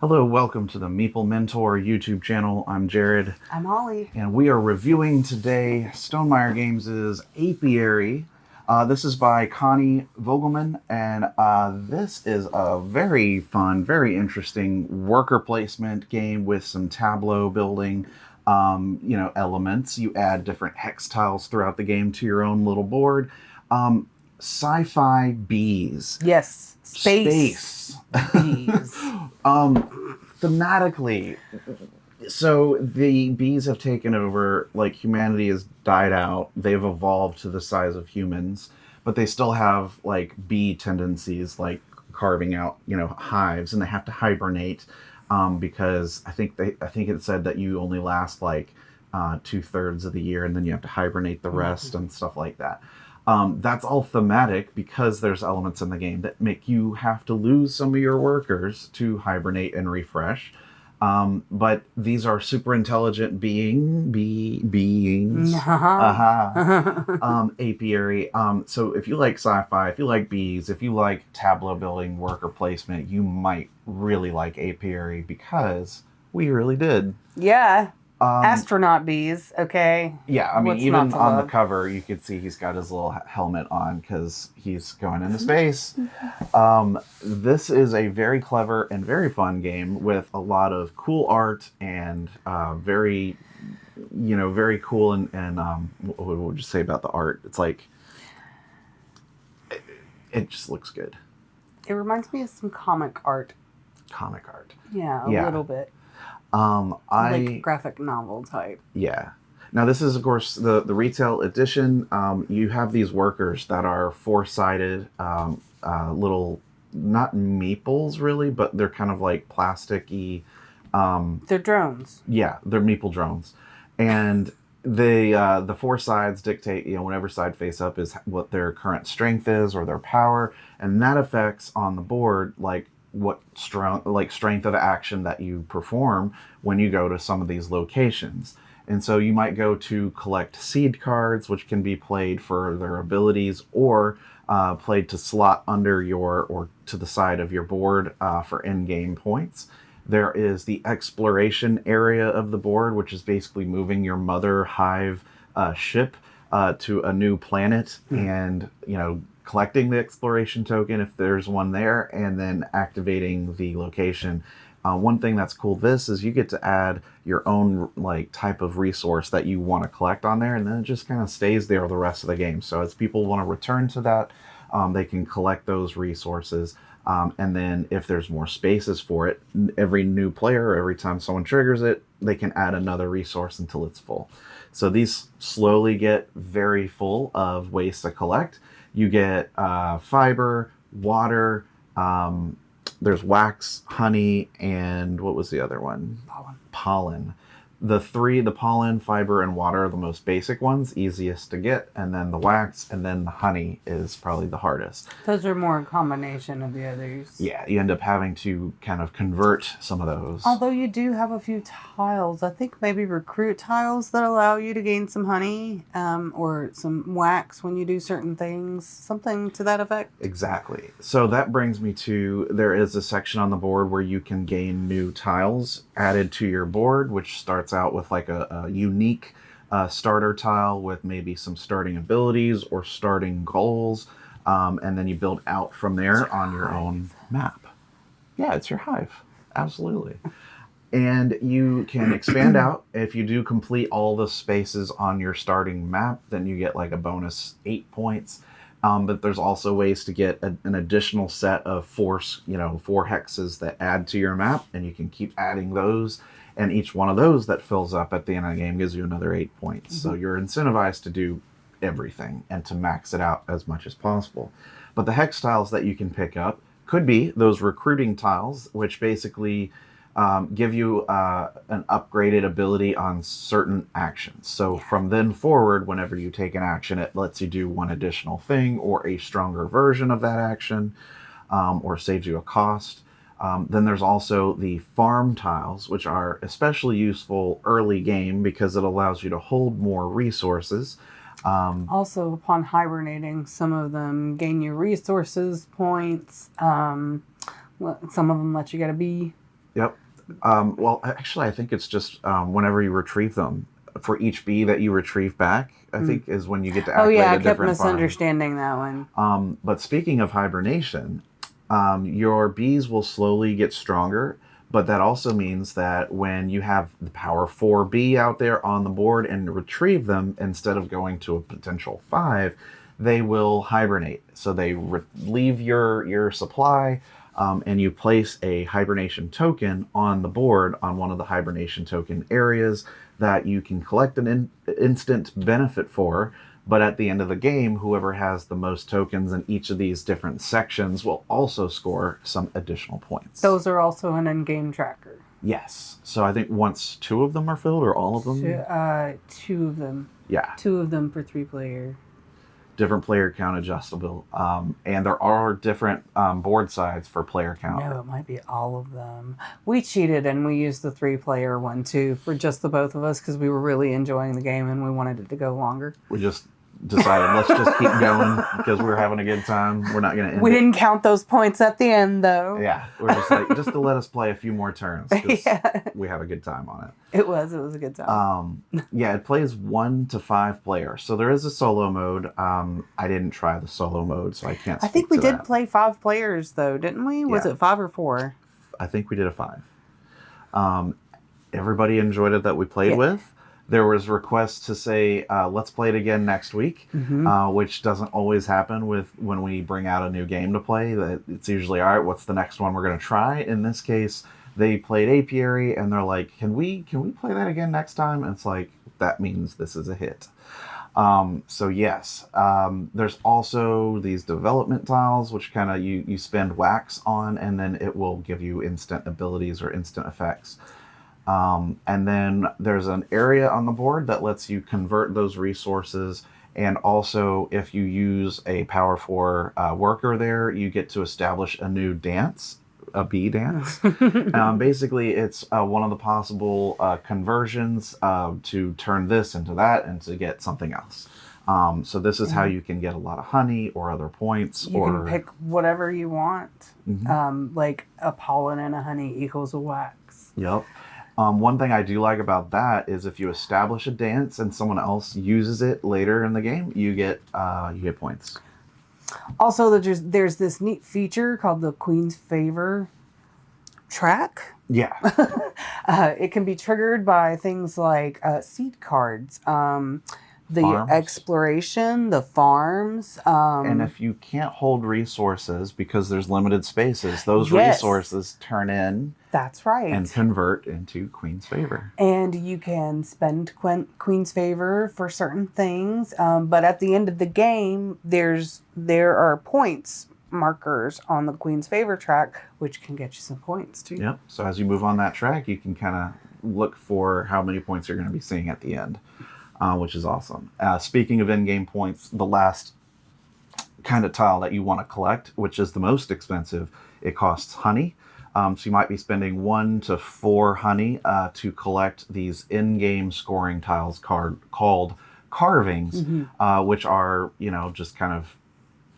Hello, welcome to the Meeple Mentor YouTube channel. I'm Jared. I'm Holly. And we are reviewing today Stonemaier Games' Apiary. This is by Connie Vogelmann, and this is a very fun, very interesting worker placement game with some tableau building elements. You add different hex tiles throughout the game to your own little board. Sci-fi bees. Yes, space bees. Thematically, so the bees have taken over, like humanity has died out, they've evolved to the size of humans, but they still have like bee tendencies, like carving out, hives, and they have to hibernate because I think it said that you only last like 2/3 of the year, and then you have to hibernate the rest and stuff like that. That's all thematic because there's elements in the game that make you have to lose some of your workers to hibernate and refresh. But these are super intelligent beings. Apiary. So if you like sci-fi, if you like bees, if you like tableau building, worker placement, you might really like Apiary because we really did. Yeah. Astronaut bees, okay? Yeah, I mean, even on the cover, you could see he's got his little helmet on because he's going into space. This is a very clever and very fun game with a lot of cool art and very cool and what would you say about the art? It's like, it just looks good. It reminds me of some comic art. Comic art. Yeah, a little bit. Like graphic novel type. Yeah. Now this is, of course, the retail edition. You have these workers that are four-sided, little, not meeples really, but they're kind of like plasticky. They're drones. Yeah, they're meeple drones, and the four sides dictate, whenever side face up is what their current strength is or their power, and that affects on the board like what strength of action that you perform when you go to some of these locations. And so you might go to collect seed cards, which can be played for their abilities, or played to slot under or to the side of your board for end-game points. There is the exploration area of the board, which is basically moving your mother hive ship to a new planet and, collecting the exploration token if there's one there, and then activating the location. One thing that's cool this is you get to add your own like type of resource that you want to collect on there, and then it just kind of stays there the rest of the game. So as people want to return to that, they can collect those resources. And then if there's more spaces for it, every new player, every time someone triggers it, they can add another resource until it's full. So these slowly get very full of ways to collect. You get fiber, water, there's wax, honey, and what was the other one? Pollen. The pollen, fiber, and water are the most basic ones, easiest to get, and then the wax, and then the honey is probably the hardest. Those are more a combination of the others. Yeah, you end up having to kind of convert some of those. Although you do have a few tiles, I think maybe recruit tiles that allow you to gain some honey or some wax when you do certain things, something to that effect. Exactly. So that brings me to, there is a section on the board where you can gain new tiles added to your board, which starts out with like a unique starter tile with maybe some starting abilities or starting goals, and then you build out from there on your own map. Yeah, it's your hive. Absolutely. And you can expand out. If you do complete all the spaces on your starting map, then you get like a bonus 8 points. But there's also ways to get an additional set of four hexes that add to your map, and you can keep adding those. And each one of those that fills up at the end of the game gives you another 8 points. So you're incentivized to do everything and to max it out as much as possible. But the hex tiles that you can pick up could be those recruiting tiles, which basically give you an upgraded ability on certain actions. So from then forward, whenever you take an action, it lets you do one additional thing or a stronger version of that action, or saves you a cost. Then there's also the farm tiles, which are especially useful early game because it allows you to hold more resources. Also, upon hibernating, some of them gain you resources, points. Some of them let you get a bee. Yep. Well, actually, I think it's just whenever you retrieve them. For each bee that you retrieve back, I think is when you get to Oh activate yeah, I a kept different farm. misunderstanding that one. But speaking of hibernation, your bees will slowly get stronger. But that also means that when you have the power 4 bee out there on the board and retrieve them, instead of going to a potential 5, they will hibernate. So they leave your supply, and you place a hibernation token on the board on one of the hibernation token areas that you can collect an instant benefit for. But at the end of the game, whoever has the most tokens in each of these different sections will also score some additional points. Those are also an in-game tracker. Yes. So I think once 2 of them are filled, or all of them? Two of them. Yeah. 2 of them per 3 player. Different player count adjustable. And there are different board sides for player count. No, it might be all of them. We cheated and we used the 3-player one too for just the both of us because we were really enjoying the game and we wanted it to go longer. We just decided let's just keep going because we're having a good time. We're not going to end We it. didn't count those points at the end though. Yeah, we're just like, just to let us play a few more turns. Yeah. We have a good time on it. It was a good time. Yeah, it plays 1 to 5 players. So there is a solo mode. I didn't try the solo mode, so I can't speak I think we to did that. play 5 players though, didn't we? Was Yeah. it 5 or 4? I think we did a 5. Everybody enjoyed it that we played Yeah. with. There was requests to say, let's play it again next week, which doesn't always happen with when we bring out a new game to play. That it's usually, all right, what's the next one we're going to try? In this case, they played Apiary, and they're like, can we play that again next time? And it's like, that means this is a hit. So yes, there's also these development tiles, which kind of you spend wax on, and then it will give you instant abilities or instant effects. And then there's an area on the board that lets you convert those resources. And also, if you use a Power 4 worker there, you get to establish a new dance, a bee dance. Basically, it's one of the possible conversions to turn this into that and to get something else. So this is how you can get a lot of honey or other points. You can pick whatever you want. Like a pollen and a honey equals a wax. Yep. One thing I do like about that is if you establish a dance and someone else uses it later in the game, you get points. Also, there's this neat feature called the Queen's Favor track. Yeah. It can be triggered by things like seed cards, the Farms. exploration, the farms. And if you can't hold resources because there's limited spaces, those Yes. resources turn in That's right. and convert into Queen's Favor. And you can spend Queen's Favor for certain things, but at the end of the game, there are points markers on the Queen's Favor track, which can get you some points too. Yep. So as you move on that track, you can kind of look for how many points you're going to be seeing at the end, which is awesome. Speaking of in-game points, the last kind of tile that you want to collect, which is the most expensive, it costs honey. So you might be spending 1 to 4 honey to collect these in-game scoring tiles called carvings, which are, just kind of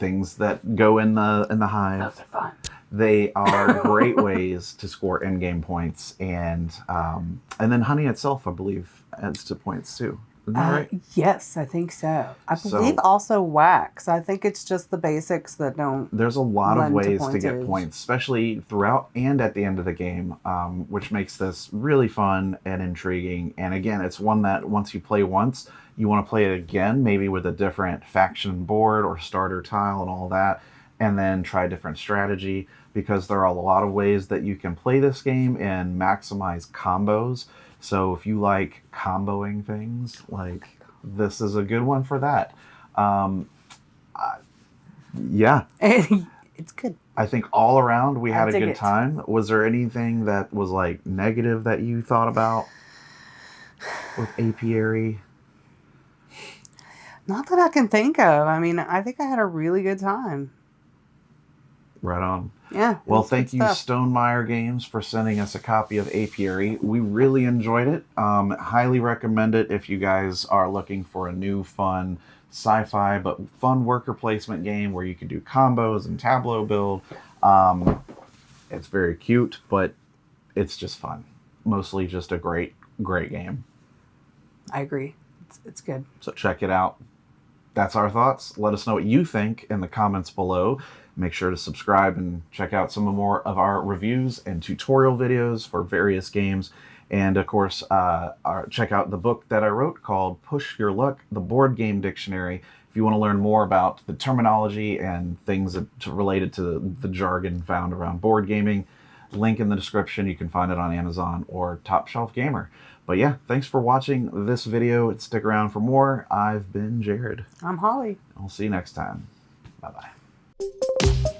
things that go in the hive. Those are fun. They are great ways to score in-game points, and then honey itself, I believe, adds to points too. Isn't that right? Yes, I think so. I believe also wax. I think it's just the basics that don't. There's a lot of lend to ways to get pointage. points, especially throughout and at the end of the game, which makes this really fun and intriguing. And again, it's one that once you play once, you want to play it again, maybe with a different faction board or starter tile and all that, and then try a different strategy, because there are a lot of ways that you can play this game and maximize combos. So if you like comboing things, like this is a good one for that. Yeah. It's good. I think all around we had a dig good it. time. Was there anything that was like negative that you thought about with Apiary? Not that I can think of. I mean, I think I had a really good time. Right on. Yeah. Well, it's good thank you, stuff. Stonemaier Games, for sending us a copy of Apiary. We really enjoyed it. Highly recommend it if you guys are looking for a new, fun sci-fi but fun worker placement game where you can do combos and tableau build. It's very cute, but it's just fun. Mostly just a great game. I agree. It's good. So check it out. That's our thoughts. Let us know what you think in the comments below. Make sure to subscribe and check out some more of our reviews and tutorial videos for various games. And of course, check out the book that I wrote called Push Your Luck, the Board Game Dictionary. If you want to learn more about the terminology and things related to the jargon found around board gaming, link in the description. You can find it on Amazon or Top Shelf Gamer. But yeah, thanks for watching this video. Stick around for more. I've been Jared. I'm Holly. I'll see you next time. Bye-bye.